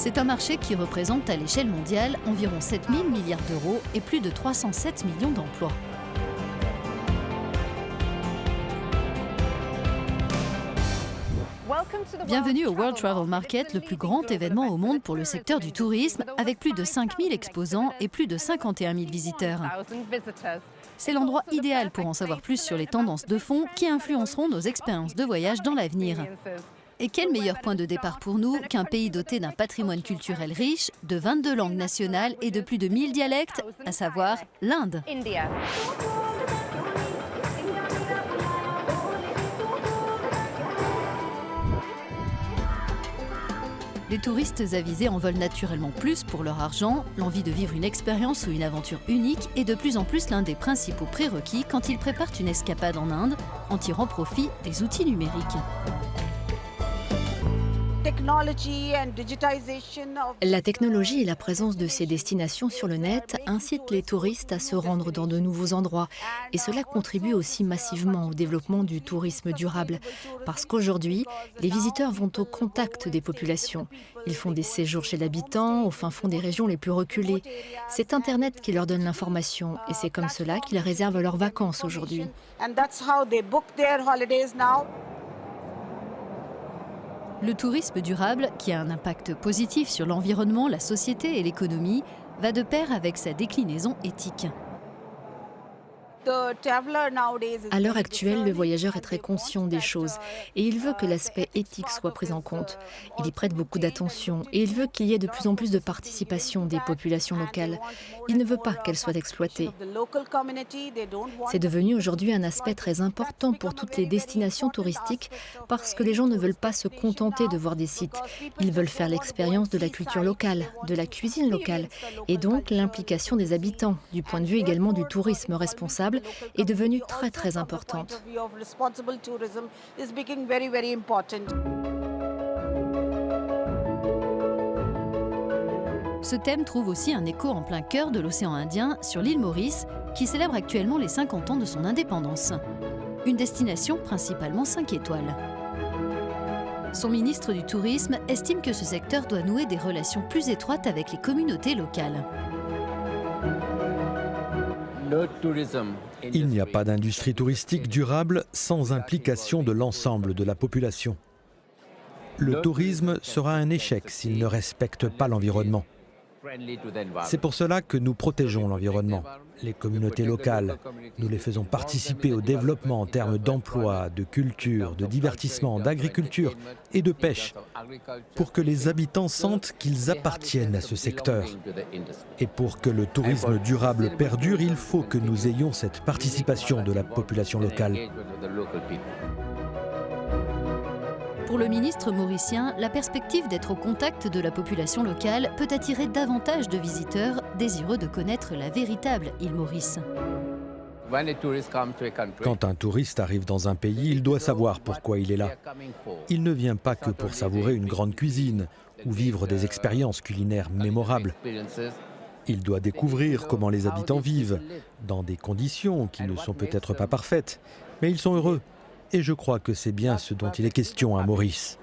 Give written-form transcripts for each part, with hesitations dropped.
C'est un marché qui représente à l'échelle mondiale environ 7 000 milliards d'euros et plus de 307 millions d'emplois. Bienvenue au World Travel Market, le plus grand événement au monde pour le secteur du tourisme, avec plus de 5 000 exposants et plus de 51 000 visiteurs. C'est l'endroit idéal pour en savoir plus sur les tendances de fond qui influenceront nos expériences de voyage dans l'avenir. Et quel meilleur point de départ pour nous qu'un pays doté d'un patrimoine culturel riche, de 22 langues nationales et de plus de 1000 dialectes, à savoir l'Inde. Les touristes avisés en veulent naturellement plus pour leur argent. L'envie de vivre une expérience ou une aventure unique est de plus en plus l'un des principaux prérequis quand ils préparent une escapade en Inde en tirant profit des outils numériques. La technologie et la présence de ces destinations sur le net incitent les touristes à se rendre dans de nouveaux endroits. Et cela contribue aussi massivement au développement du tourisme durable. Parce qu'aujourd'hui, les visiteurs vont au contact des populations. Ils font des séjours chez l'habitant, au fin fond des régions les plus reculées. C'est Internet qui leur donne l'information et c'est comme cela qu'ils réservent leurs vacances aujourd'hui. Le tourisme durable, qui a un impact positif sur l'environnement, la société et l'économie, va de pair avec sa déclinaison éthique. À l'heure actuelle, le voyageur est très conscient des choses et il veut que l'aspect éthique soit pris en compte. Il y prête beaucoup d'attention et il veut qu'il y ait de plus en plus de participation des populations locales. Il ne veut pas qu'elles soient exploitées. C'est devenu aujourd'hui un aspect très important pour toutes les destinations touristiques parce que les gens ne veulent pas se contenter de voir des sites. Ils veulent faire l'expérience de la culture locale, de la cuisine locale et donc l'implication des habitants, du point de vue également du tourisme responsable, est devenue très très importante. Ce thème trouve aussi un écho en plein cœur de l'océan Indien, sur l'île Maurice, qui célèbre actuellement les 50 ans de son indépendance. Une destination principalement 5 étoiles. Son ministre du Tourisme estime que ce secteur doit nouer des relations plus étroites avec les communautés locales. Il n'y a pas d'industrie touristique durable sans implication de l'ensemble de la population. Le tourisme sera un échec s'il ne respecte pas l'environnement. C'est pour cela que nous protégeons l'environnement. Les communautés locales, nous les faisons participer au développement en termes d'emploi, de culture, de divertissement, d'agriculture et de pêche, pour que les habitants sentent qu'ils appartiennent à ce secteur. Et pour que le tourisme durable perdure, il faut que nous ayons cette participation de la population locale. Pour le ministre mauricien, la perspective d'être au contact de la population locale peut attirer davantage de visiteurs désireux de connaître la véritable île Maurice. Quand un touriste arrive dans un pays, il doit savoir pourquoi il est là. Il ne vient pas que pour savourer une grande cuisine ou vivre des expériences culinaires mémorables. Il doit découvrir comment les habitants vivent, dans des conditions qui ne sont peut-être pas parfaites, mais ils sont heureux. Et je crois que c'est bien ce dont il est question à Maurice.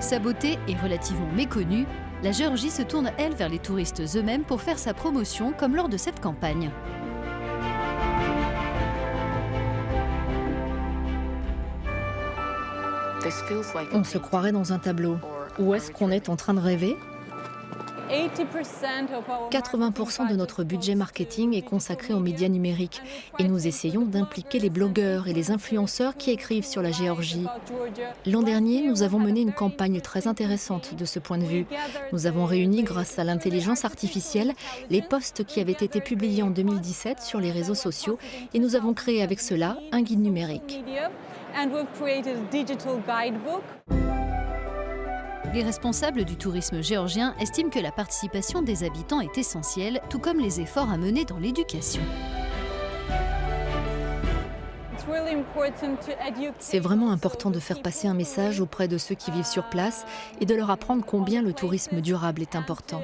Sa beauté est relativement méconnue. La Géorgie se tourne, elle, vers les touristes eux-mêmes pour faire sa promotion, comme lors de cette campagne. On se croirait dans un tableau. Où est-ce qu'on est en train de rêver ? 80% de notre budget marketing est consacré aux médias numériques et nous essayons d'impliquer les blogueurs et les influenceurs qui écrivent sur la Géorgie. L'an dernier, nous avons mené une campagne très intéressante de ce point de vue. Nous avons réuni, grâce à l'intelligence artificielle, les posts qui avaient été publiés en 2017 sur les réseaux sociaux et nous avons créé avec cela un guide numérique. Les responsables du tourisme géorgien estiment que la participation des habitants est essentielle, tout comme les efforts à mener dans l'éducation. C'est vraiment important de faire passer un message auprès de ceux qui vivent sur place et de leur apprendre combien le tourisme durable est important.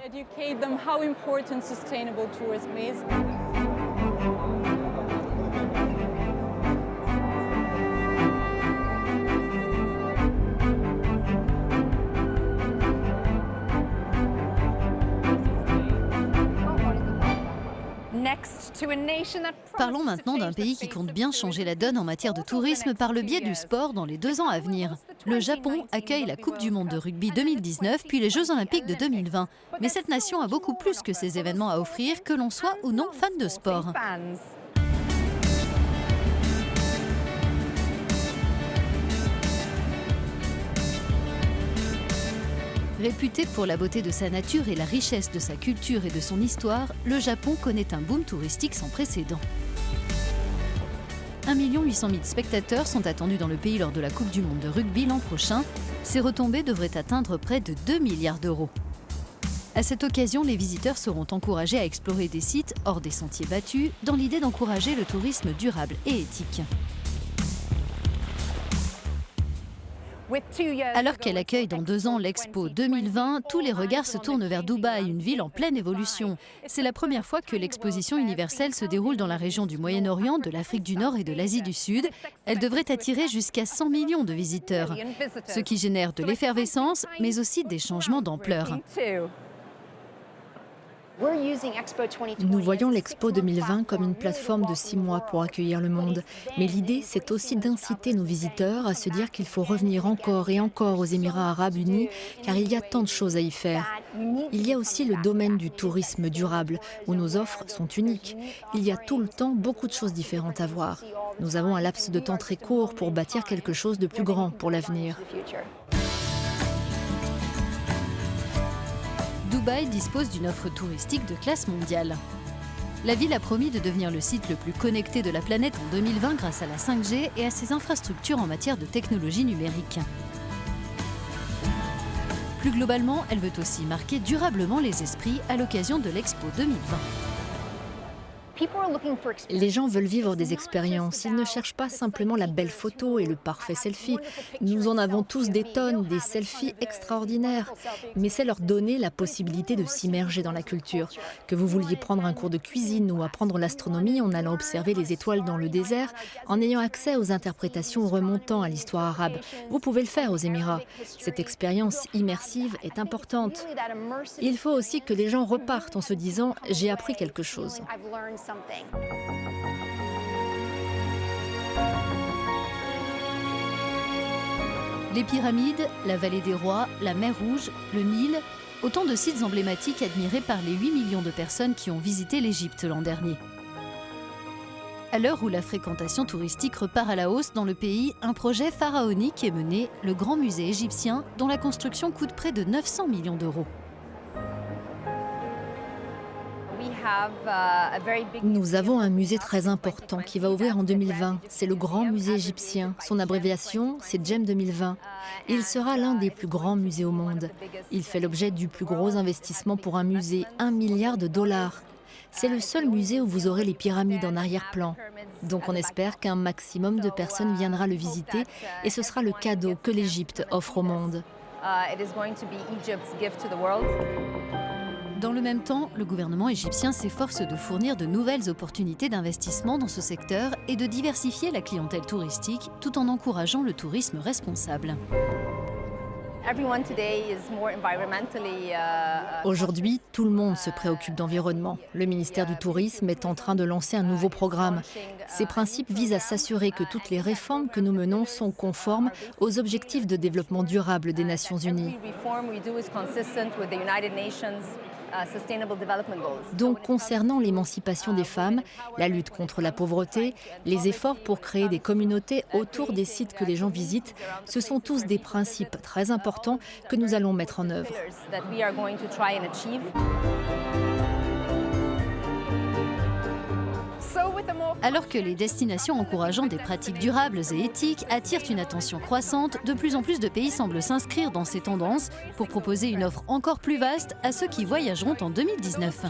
Parlons maintenant d'un pays qui compte bien changer la donne en matière de tourisme par le biais du sport dans les 2 ans à venir. Le Japon accueille la Coupe du monde de rugby 2019 puis les Jeux olympiques de 2020. Mais cette nation a beaucoup plus que ces événements à offrir, que l'on soit ou non fan de sport. Réputé pour la beauté de sa nature et la richesse de sa culture et de son histoire, le Japon connaît un boom touristique sans précédent. 1 800 000 spectateurs sont attendus dans le pays lors de la Coupe du monde de rugby l'an prochain. Ces retombées devraient atteindre près de 2 milliards d'euros. À cette occasion, les visiteurs seront encouragés à explorer des sites hors des sentiers battus, dans l'idée d'encourager le tourisme durable et éthique. Alors qu'elle accueille dans 2 ans l'Expo 2020, tous les regards se tournent vers Dubaï, une ville en pleine évolution. C'est la première fois que l'exposition universelle se déroule dans la région du Moyen-Orient, de l'Afrique du Nord et de l'Asie du Sud. Elle devrait attirer jusqu'à 100 millions de visiteurs, ce qui génère de l'effervescence, mais aussi des changements d'ampleur. Nous voyons l'Expo 2020 comme une plateforme de 6 mois pour accueillir le monde. Mais l'idée, c'est aussi d'inciter nos visiteurs à se dire qu'il faut revenir encore et encore aux Émirats arabes unis, car il y a tant de choses à y faire. Il y a aussi le domaine du tourisme durable, où nos offres sont uniques. Il y a tout le temps beaucoup de choses différentes à voir. Nous avons un laps de temps très court pour bâtir quelque chose de plus grand pour l'avenir. Dubaï dispose d'une offre touristique de classe mondiale. La ville a promis de devenir le site le plus connecté de la planète en 2020 grâce à la 5G et à ses infrastructures en matière de technologie numérique. Plus globalement, elle veut aussi marquer durablement les esprits à l'occasion de l'Expo 2020. Les gens veulent vivre des expériences. Ils ne cherchent pas simplement la belle photo et le parfait selfie. Nous en avons tous des tonnes, des selfies extraordinaires. Mais c'est leur donner la possibilité de s'immerger dans la culture. Que vous vouliez prendre un cours de cuisine ou apprendre l'astronomie en allant observer les étoiles dans le désert, en ayant accès aux interprétations remontant à l'histoire arabe. Vous pouvez le faire aux Émirats. Cette expérience immersive est importante. Il faut aussi que les gens repartent en se disant « j'ai appris quelque chose ». Les pyramides, la vallée des rois, la mer Rouge, le Nil, autant de sites emblématiques admirés par les 8 millions de personnes qui ont visité l'Égypte l'an dernier. À l'heure où la fréquentation touristique repart à la hausse dans le pays, un projet pharaonique est mené, le Grand Musée égyptien, dont la construction coûte près de 900 millions d'euros. Nous avons un musée très important qui va ouvrir en 2020. C'est le Grand Musée égyptien. Son abréviation, c'est GEM 2020. Il sera l'un des plus grands musées au monde. Il fait l'objet du plus gros investissement pour un musée, 1 milliard de dollars. C'est le seul musée où vous aurez les pyramides en arrière-plan. Donc on espère qu'un maximum de personnes viendra le visiter et ce sera le cadeau que l'Égypte offre au monde. Dans le même temps, le gouvernement égyptien s'efforce de fournir de nouvelles opportunités d'investissement dans ce secteur et de diversifier la clientèle touristique tout en encourageant le tourisme responsable. Aujourd'hui, tout le monde se préoccupe d'environnement. Le ministère du Tourisme est en train de lancer un nouveau programme. Ces principes visent à s'assurer que toutes les réformes que nous menons sont conformes aux objectifs de développement durable des Nations Unies. Donc, concernant l'émancipation des femmes, la lutte contre la pauvreté, les efforts pour créer des communautés autour des sites que les gens visitent, ce sont tous des principes très importants que nous allons mettre en œuvre. Alors que les destinations encourageant des pratiques durables et éthiques attirent une attention croissante, de plus en plus de pays semblent s'inscrire dans ces tendances pour proposer une offre encore plus vaste à ceux qui voyageront en 2019.